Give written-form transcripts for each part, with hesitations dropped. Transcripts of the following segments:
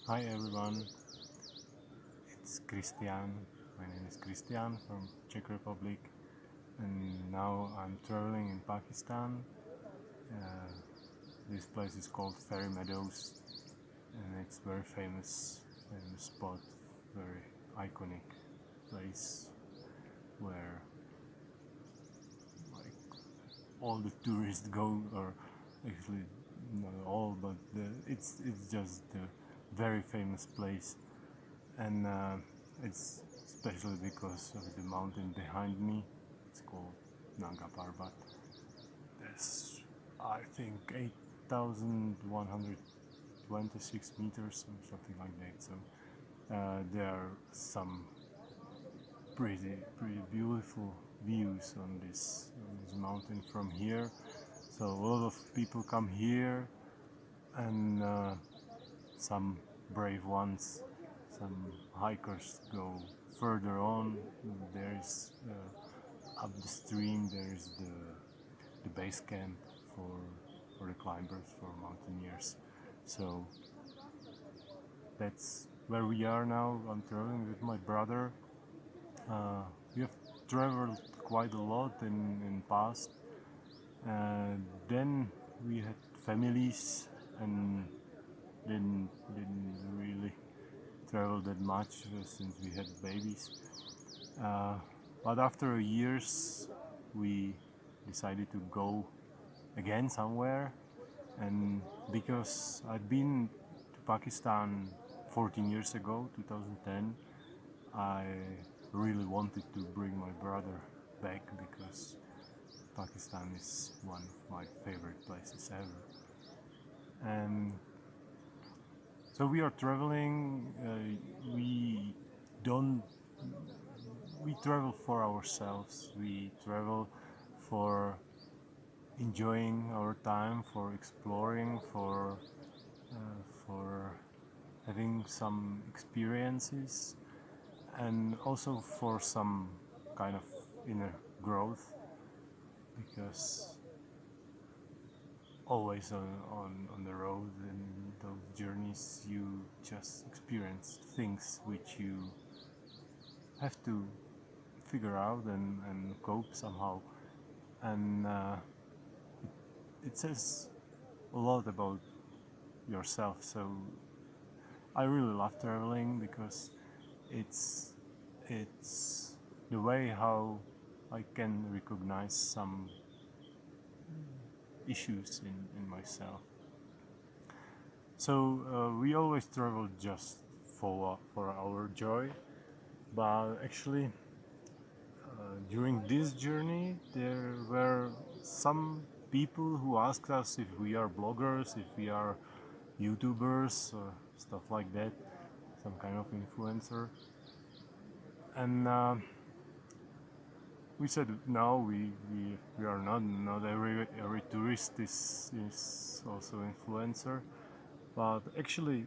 Hi everyone, it's Christian. My name is Christian from Czech Republic, and now I'm traveling in Pakistan. Uh, this place is called Meadows, and it's very famous spot, very iconic place where like all the tourists go, or actually not all, but it's just a very famous place, and it's especially because of the mountain behind me. It's called Nanga Parbat. There's, I think, 8,126 meters or something like that. So there are some pretty beautiful views on this mountain from here. So a lot of people come here, and some brave ones, some hikers go further on. There is up the stream. There is the base camp for the climbers, for mountaineers. So that's where we are now. I'm traveling with my brother. We have traveled quite a lot in past. Then we had families and didn't really travel that much since we had babies. But after years, we decided to go again somewhere, and because I'd been to Pakistan 14 years ago, 2010, I really wanted to bring my brother back because Pakistan is one of my favorite places ever. And so we are traveling. Don't we travel for ourselves. We travel for enjoying our time, for exploring, for having some experiences, and also for some kind of inner growth, because always on the road and those journeys you just experience things which you have to figure out and cope somehow, and it says a lot about yourself. So I really love traveling because it's the way how I can recognize some issues in myself. So we always travel just for our joy, but actually during this journey there were some people who asked us if we are bloggers, if we are YouTubers or stuff like that, some kind of influencer, and we said no, we are not. Not every tourist is also influencer, but actually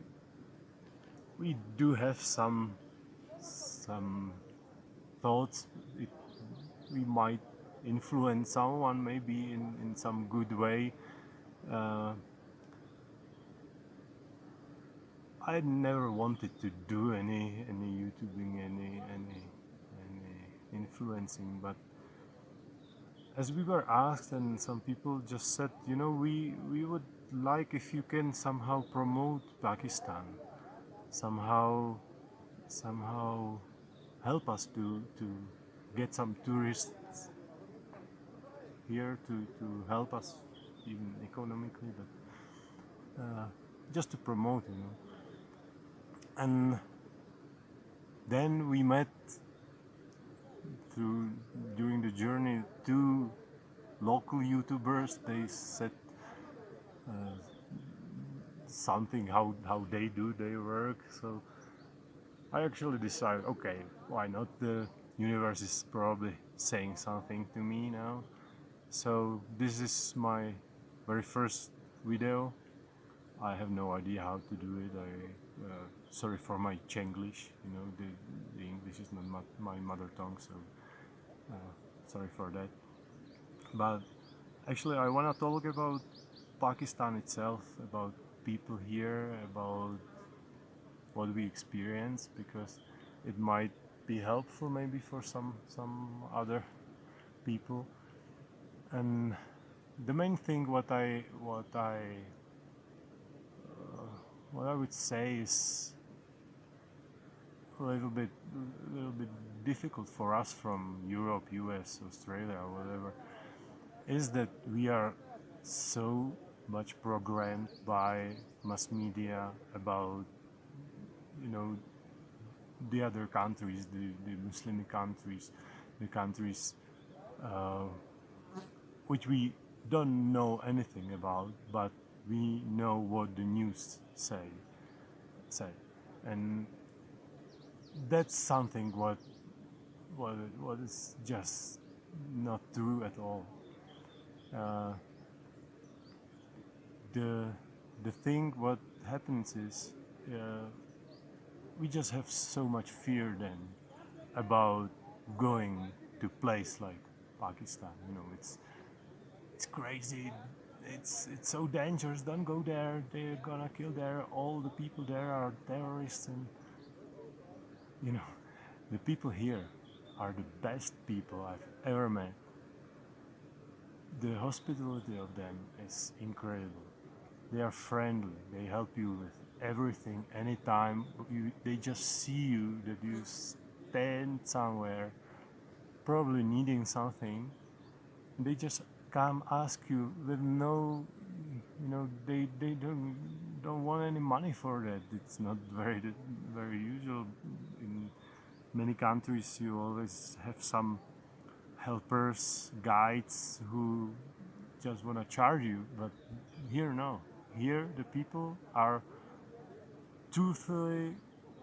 we do have some thoughts. We might influence someone maybe in some good way. Uh, I never wanted to do any YouTubing, any influencing, but as we were asked, and some people just said, we would like if you can somehow promote Pakistan, somehow help us to get some tourists here to help us even economically, but just to promote, And then we met during the journey two local YouTubers. They said something how they do their work. So I actually decided, okay, why not? The universe is probably saying something to me now. So this is my very first video. I have no idea how to do it. Sorry for my Chenglish. The English is not my mother tongue, so sorry for that. But actually, I want to talk about Pakistan itself, about people here, about what we experience, because it might be helpful maybe for some other people. And the main thing what I would say is a little bit difficult for us from Europe, US, Australia, or whatever, is that we are so much programmed by mass media about, you know, the other countries, the Muslim countries, the countries uh, which we don't know anything about, but we know what the news say, and that's something what is just not true at all. Uh, the the thing what happens is we just have so much fear then about going to place like Pakistan. You know, it's crazy. It's so dangerous. Don't go there. They're gonna kill there. All the people there are terrorists, and you know, the people here are the best people I've ever met. The hospitality of them is incredible. They are friendly. They help you with everything, anytime. They just see you that you stand somewhere, probably needing something. And they just come ask you with no, you know, they don't want any money for that. It's not very usual. In many countries, you always have some helpers, guides who just want to charge you, but here no. Here the people are truthfully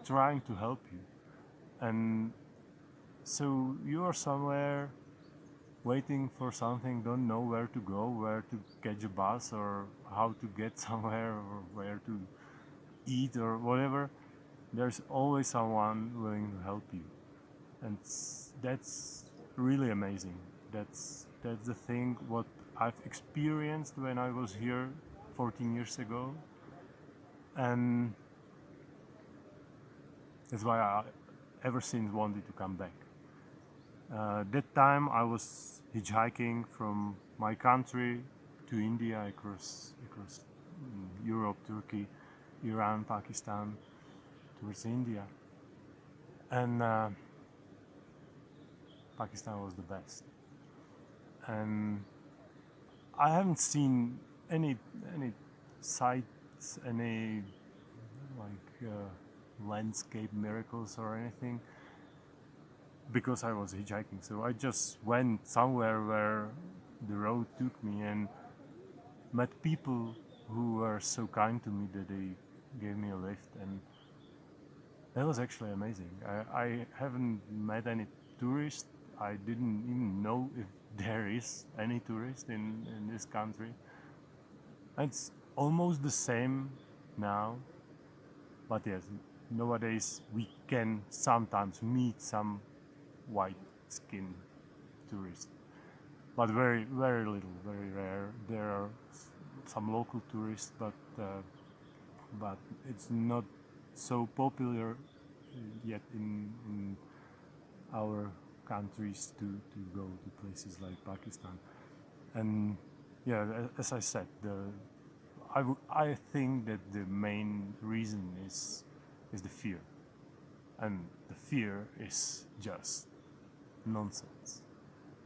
trying to help you, and so you are somewhere waiting for something, don't know where to go, where to catch a bus, or how to get somewhere, or where to eat, or whatever. There's always someone willing to help you, and that's really amazing. That's the thing what I've experienced when I was here 14 years ago, and that's why I ever since wanted to come back. That time I was hitchhiking from my country to India, across Europe, Turkey, Iran, Pakistan, towards India, and Pakistan was the best. And I haven't seen any sights, any like landscape miracles or anything, because I was hitchhiking. So I just went somewhere where the road took me, and met people who were so kind to me that they gave me a lift, and that was actually amazing. I haven't met any tourist. I didn't even know if there is any tourist in this country. It's almost the same now, but yes, nowadays we can sometimes meet some white skin tourists, but very little, very rare. There are some local tourists, but it's not so popular yet in our countries to go to places like Pakistan. And yeah, as I said, I think that the main reason is the fear, and the fear is just nonsense.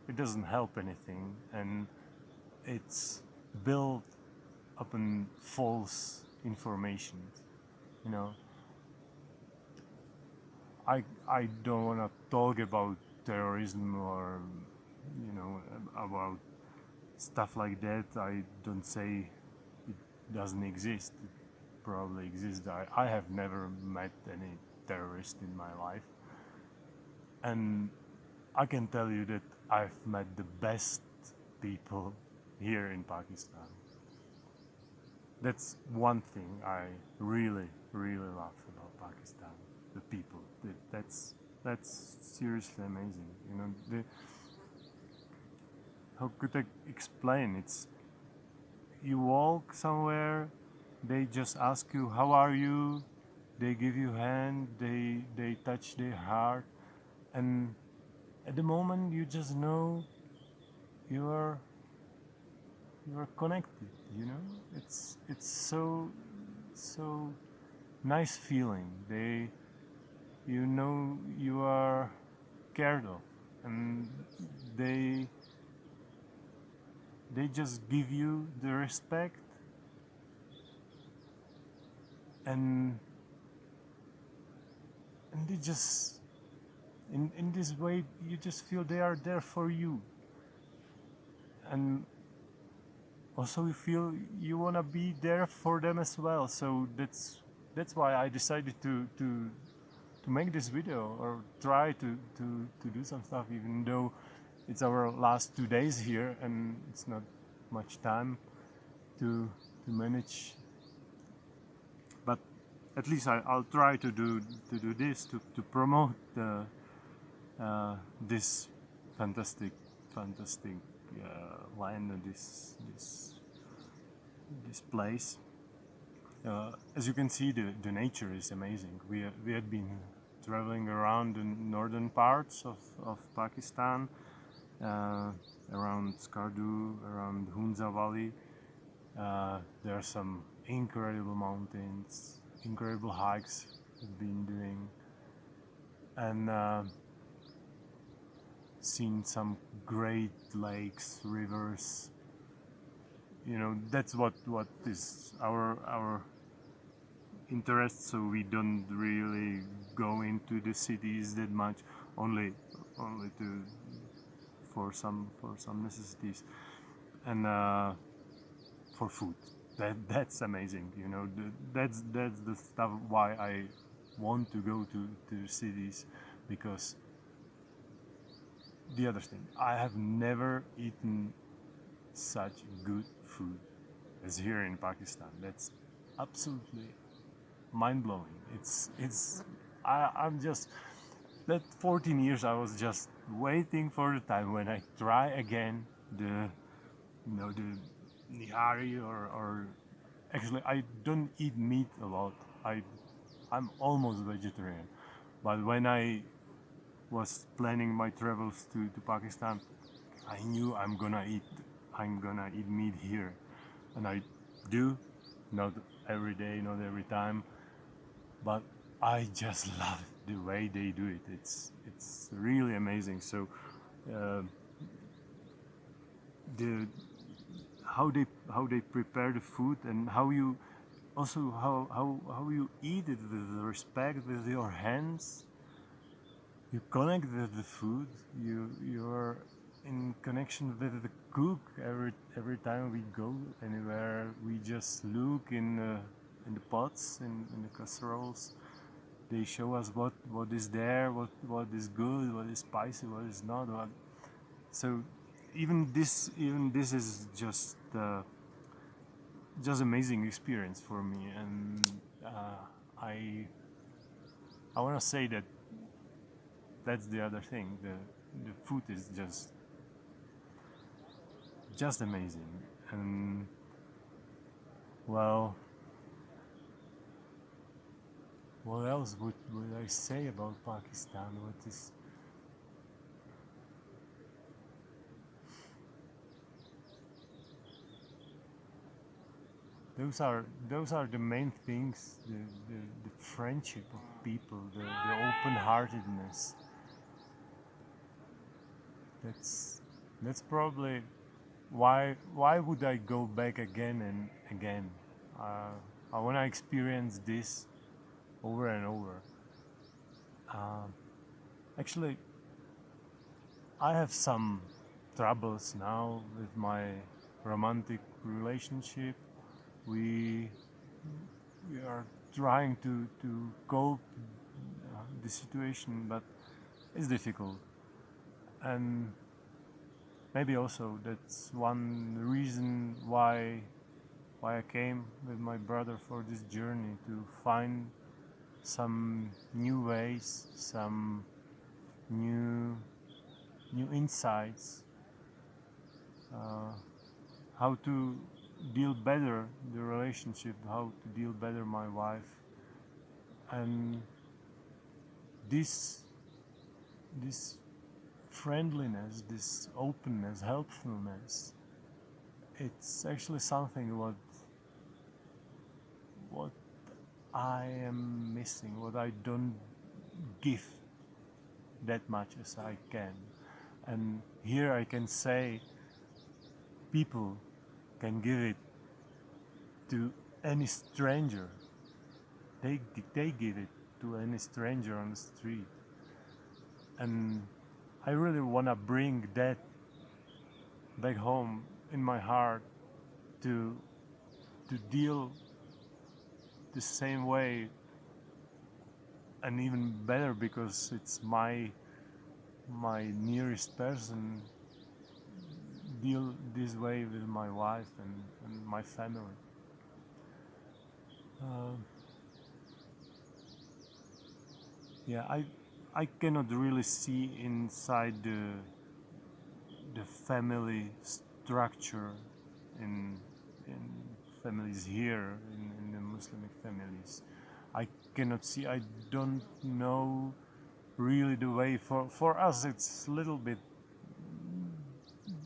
It doesn't help anything, and it's built upon false information. You know, I don't want to talk about terrorism, or you know, about stuff like that. I don't say it doesn't exist. It probably exists. I have never met any terrorist in my life, and I can tell you that I've met the best people here in Pakistan. That's one thing I really love about Pakistan. The people. That's seriously amazing. You know, how could I explain? It's, you walk somewhere, they just ask you how are you. they give you hand, they touch their heart, and at the moment you just know you are connected. You know, it's so nice feeling. You know you are cared of, and they just give you the respect, and they just in this way you just feel they are there for you, and also you feel you want to be there for them as well. So that's why I decided to make this video, or try to do some stuff, even though it's our last 2 days here and it's not much time to manage. But at least I'll try to do this to promote this fantastic land, this place. As you can see, the nature is amazing. We had been traveling around the northern parts of Pakistan, around Skardu, around Hunza Valley. There are some incredible mountains, incredible hikes we've been doing, and seen some great lakes, rivers. You know, that's what is our interest. So we don't really go into the cities that much, only to for some necessities, and for food. That's amazing. You know, that's the stuff why I want to go to cities, because the other thing, I have never eaten such good food as here in Pakistan. That's absolutely mind-blowing. I'm just, that 14 years I was just waiting for the time when I try again the nihari, or actually I don't eat meat a lot. I'm almost vegetarian, but when I was planning my travels to Pakistan, I knew I'm gonna eat meat here, and I do, not every day, not every time, but I just love the way they do it. It's really amazing. So the how they prepare the food, and how you also how you eat it with respect, with your hands. You connect with the food. You're in connection with the cook. Every time we go anywhere, we just look in the pots, in the casseroles. They show us what is there, what is good, what is spicy, what is not. So even this is just amazing experience for me, and I want to say that that's the other thing. The food is just amazing, and well, what else would I say about Pakistan? What is those are the main things. The friendship of people, the open-heartedness. That's probably why would I go back again and again. I want to experience this over and over. Actually, I have some troubles now with my romantic relationship. We are trying to cope the situation, but it's difficult, and maybe also that's one reason why I came with my brother for this journey, to find some new ways, some new insights, how to deal better the relationship, how to deal better my wife, And this this friendliness, this openness, helpfulness, it's actually something what I am missing, what I don't give that much as I can. And here I can say people can give it to any stranger. They give it to any stranger on the street. And I really want to bring that back home in my heart to deal the same way, and even better because it's my nearest person, deal this way with my wife and my family. Uh, yeah, I cannot really see inside the family structure in families here, in the Muslim families. I cannot see. I don't know really the way. For us, it's a little bit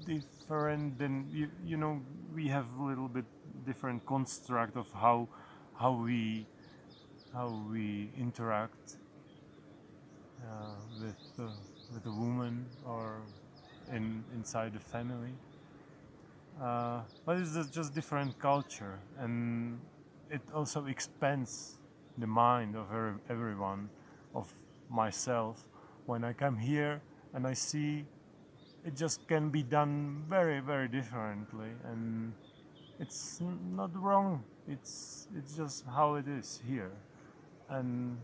different than you know. We have a little bit different construct of how we interact with a woman or inside the family. But it's just different culture, and it also expands the mind of everyone, of myself. When I come here and I see it just can be done very, very differently, and it's not wrong. It's just how it is here, and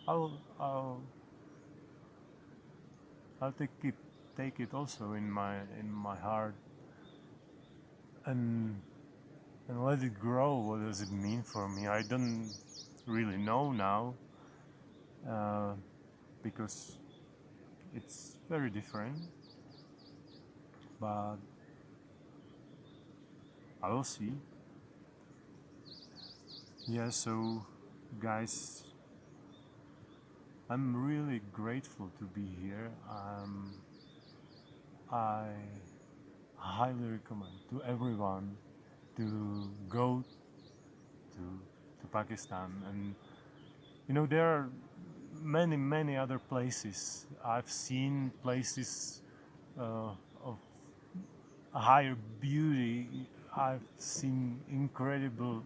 I'll I'll I'll take it also in my heart, and let it grow. What does it mean for me? I don't really know now, uh, because it's very different, but I will see. Yeah, so guys, I'm really grateful to be here. I highly recommend to everyone to go to Pakistan, and you know there are many other places. I've seen places of higher beauty. I've seen incredible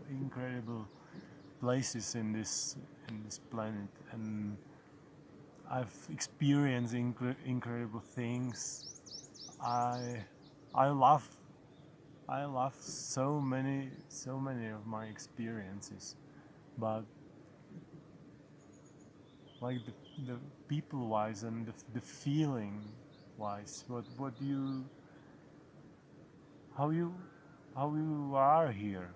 places in this planet, and I've experienced incredible things. I I love so many of my experiences, but like the people wise and the feeling wise, what you how you how you are here,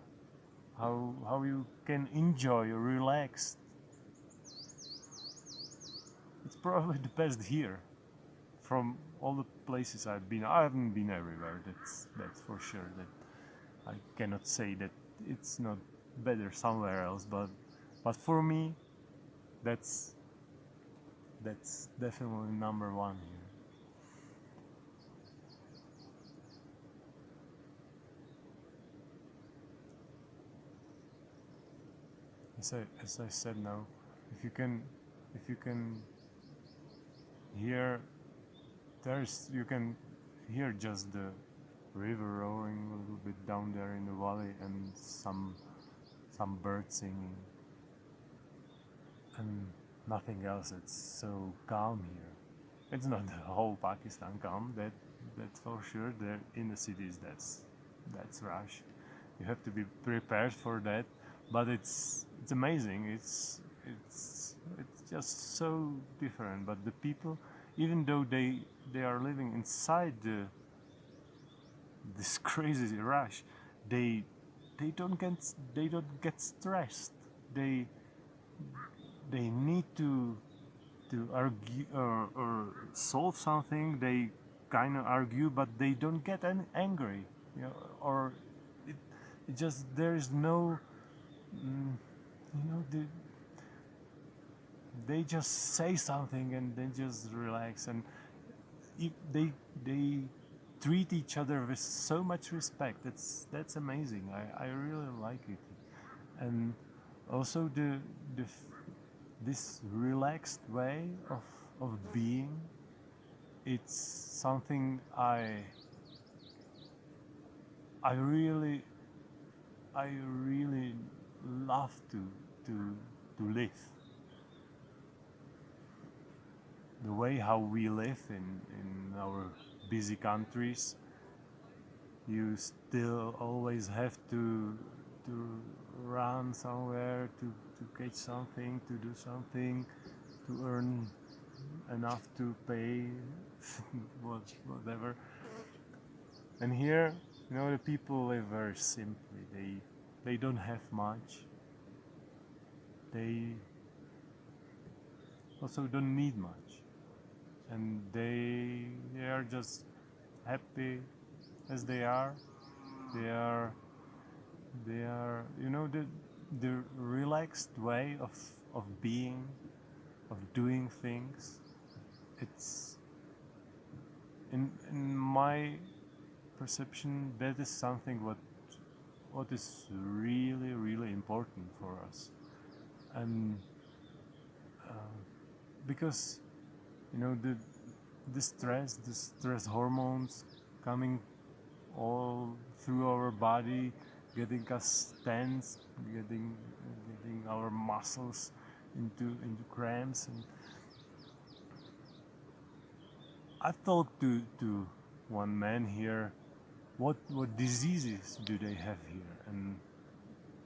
how you can enjoy or relax. It's probably the best here from all the places I've been. I haven't been everywhere. That's for sure. That I cannot say that it's not better somewhere else. But for me, that's definitely number one here. As I said now, if you can hear, you can hear just the river roaring a little bit down there in the valley, and some birds singing, and nothing else. It's so calm here. It's not the whole Pakistan calm, that's for sure. There in the cities, that's rush. You have to be prepared for that, but it's amazing. It's just so different. But the people, even though they are living inside this crazy rush, they they don't get stressed. They they need to argue or solve something. They kind of argue, but they don't get angry, you know, or it just there is no, you know, they just say something and then just relax, and they treat each other with so much respect. That's amazing. I really like it, and also this relaxed way of being. It's something I really I really love to live. The way how we live in our busy countries, you still always have to run somewhere to catch something, to do something, to earn enough to pay whatever. And here, the people live very simply. They don't have much. They also don't need much, and they are just happy as they are. They are the relaxed way of being, of doing things. It's in my perception, that is something what is really really important for us, and because the stress hormones coming all through our body, getting us tense, getting our muscles into cramps. And I've talked to one man here. What diseases do they have here? And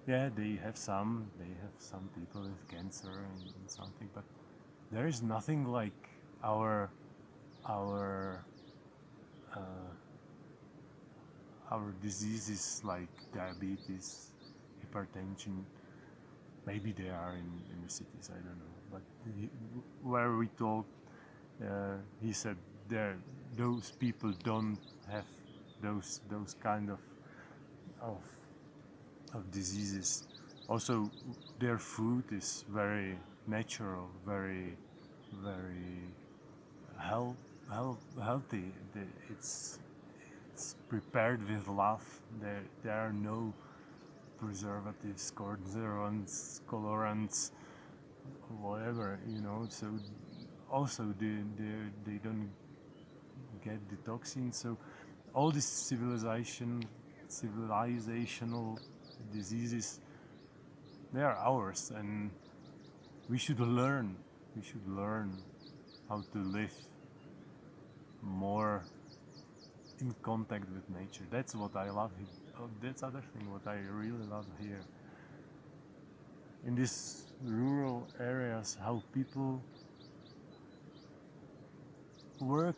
yeah, they have some people with cancer and something, but there is nothing like our uh, our diseases like diabetes, hypertension. Maybe they are in the cities, I don't know. But where we talked, he said those people don't have those kind of of diseases. Also, their food is very natural, very healthy. It's prepared with love. There are no preservatives, conservants, colorants, whatever. So also they don't get the toxins. So all these civilizational diseases, they are ours, and we should learn how to live more in contact with nature. That's what I love. That's other thing what I really love here in these rural areas, how people work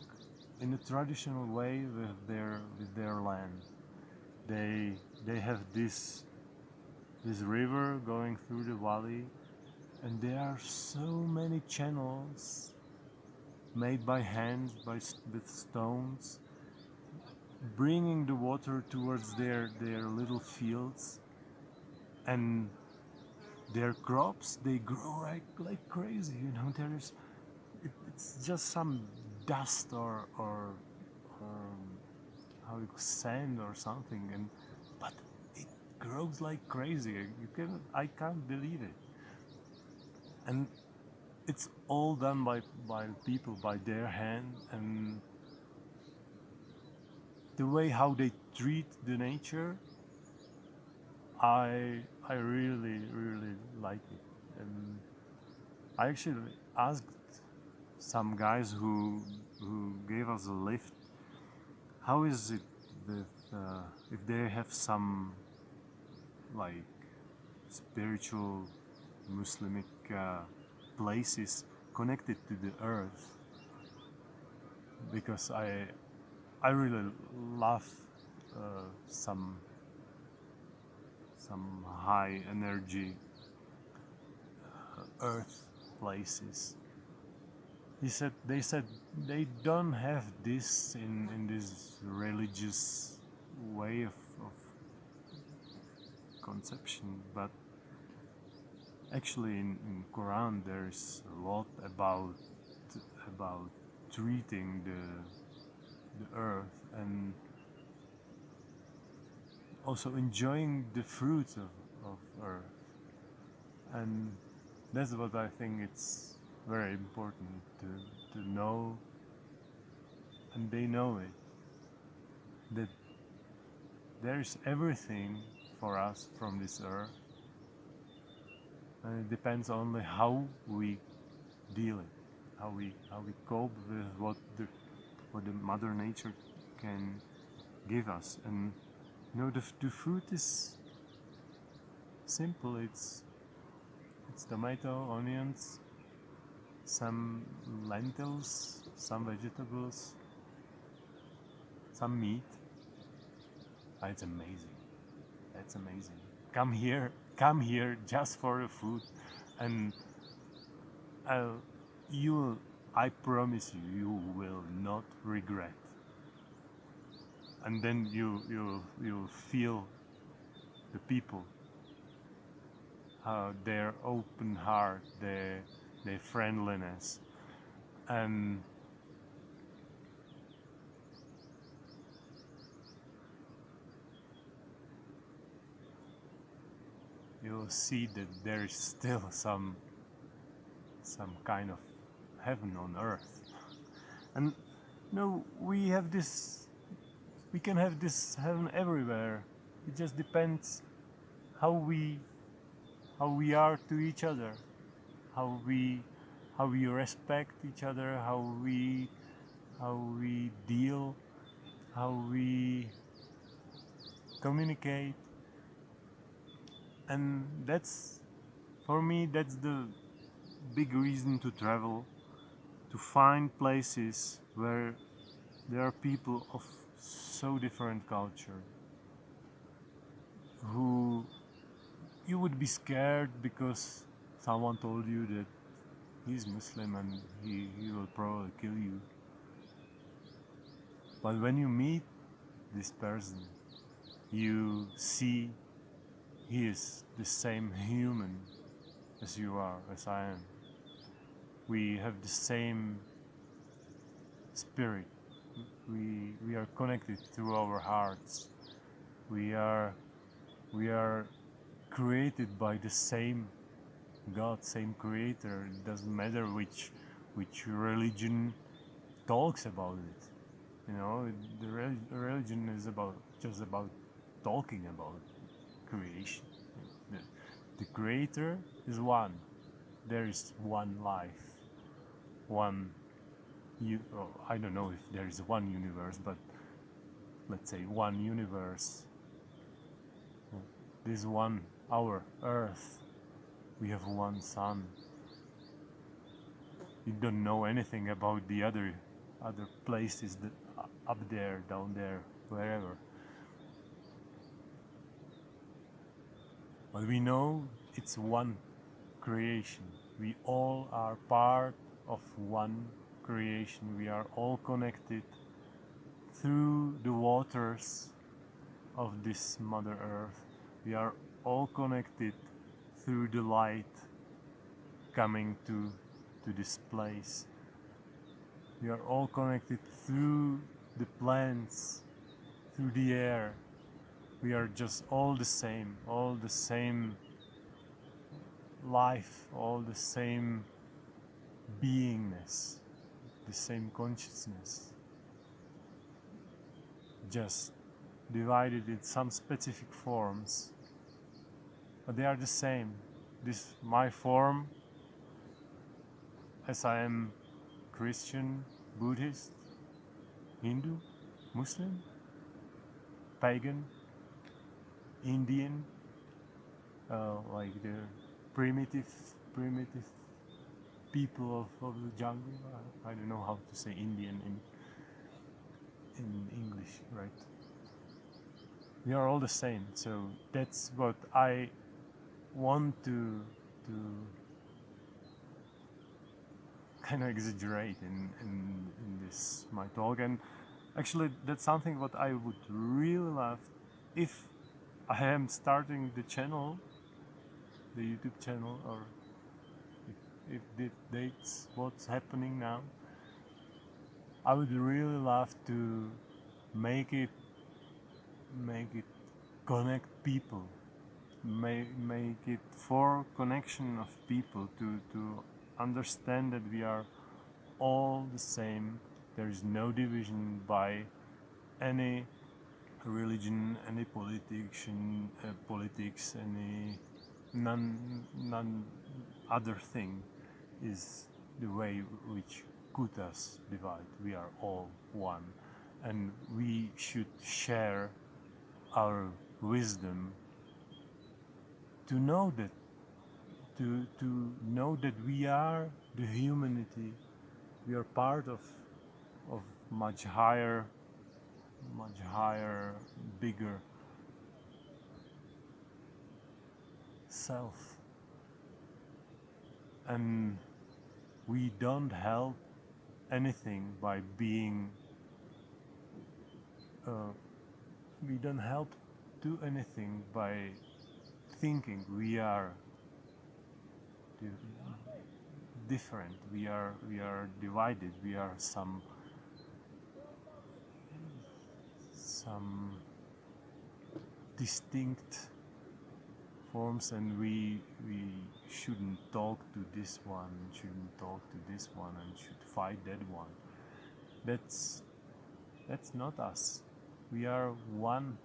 in a traditional way with their land. They have this river going through the valley, and there are so many channels made by hand with stones, bringing the water towards their little fields, and their crops, they grow like crazy. It's just some dust or how sand or something, but it grows like crazy. I can't believe it. And it's all done by people, by their hand, and the way how they treat the nature, I really really like it. And I actually asked some guys who gave us a lift, how is it with if they have some like spiritual Muslimic places connected to the earth, because I really love some high energy earth places. They said they don't have this in this religious way of conception, but Actually, in Quran, there's a lot about treating the earth and also enjoying the fruits of earth. And that's what I think it's very important to know, and they know it, that there's everything for us from this earth, and it depends only how we deal it, how we cope with what the Mother Nature can give us. And the food is simple. It's tomato, onions, some lentils, some vegetables, some meat. It's amazing. That's amazing. Come here just for the food, and I promise you, you will not regret. And then you'll feel the people, their open heart, their friendliness, and you'll see that there is still some kind of heaven on earth. And we have this, we can have this heaven everywhere. It just depends how we are to each other, how we respect each other, how we deal, how we communicate. And that's, for me, that's the big reason to travel, to find places where there are people of so different culture, who you would be scared because someone told you that he's Muslim and he will probably kill you. But when you meet this person, you see he is the same human as you are, as I am. We have the same spirit. We are connected through our hearts. We are created by the same God, same Creator. It doesn't matter which religion talks about it. The religion is just about talking about creation. The Creator is one. There is one life, one. I don't know if there is one universe, but let's say one universe. This one, our Earth. We have one sun. You don't know anything about the other places that up there, down there, wherever. But we know it's one creation. We all are part of one creation. We are all connected through the waters of this Mother Earth. We are all connected through the light coming to this place. We are all connected through the plants, through the air. We are just all the same life, all the same beingness, the same consciousness, just divided in some specific forms, but they are the same. This my form, as I am Christian, Buddhist, Hindu, Muslim, pagan, Indian, like the primitive people of the jungle. I don't know how to say Indian in English, right? We are all the same. So that's what I want to kind of exaggerate in this my talk. And actually that's something what I would really love if I am starting the channel, the YouTube channel, or if that's what's happening now. I would really love to make it connect people, make it for connection of people to understand that we are all the same. There is no division by any religion, any politics, any none other thing is the way which could us divide. We are all one, and we should share our wisdom to know that know that we are the humanity. We are part of much higher, bigger self, and we don't help anything by being. We don't help do anything by thinking we are different. We are divided. We are some distinct forms, and we shouldn't talk to this one, shouldn't talk to this one, and should fight that one. That's not us. We are one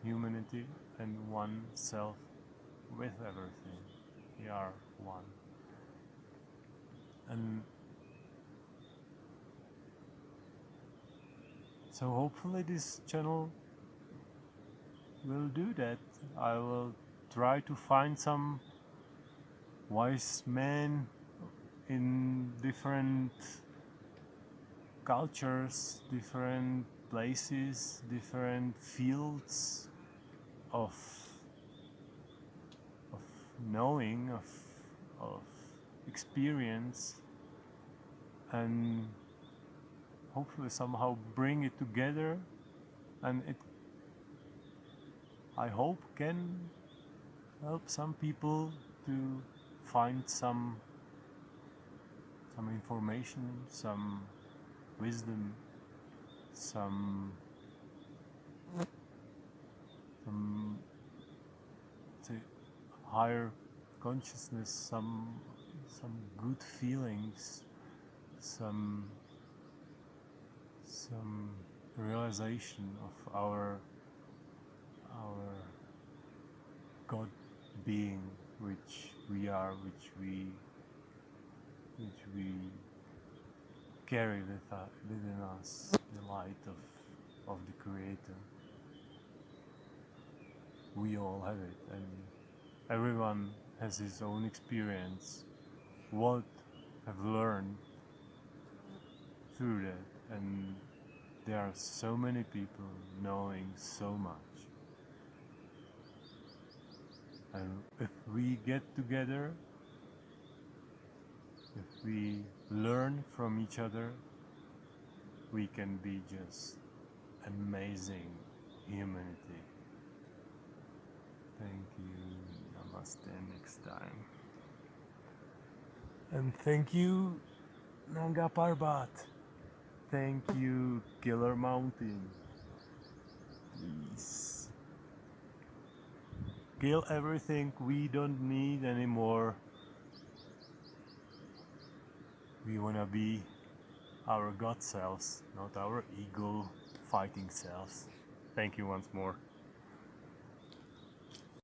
humanity and one self with everything. We are one. And so hopefully this channel will do that. I will try to find some wise men in different cultures, different places, different fields of knowing, of experience, and hopefully somehow bring it together, and it, I hope, can help some people to find some information, some wisdom, some say, higher consciousness, some good feelings, some realization of our God being, which we are, which we carry within us, the light of the Creator. We all have it, and everyone has his own experience, what I've learned through that, and there are so many people knowing so much. And if we get together, if we learn from each other, we can be just amazing humanity. Thank you. Namaste next time. And thank you, Nanga Parbat. Thank you, Killer Mountain. Please kill everything we don't need anymore. We wanna be our God selves, not our ego fighting selves. Thank you once more.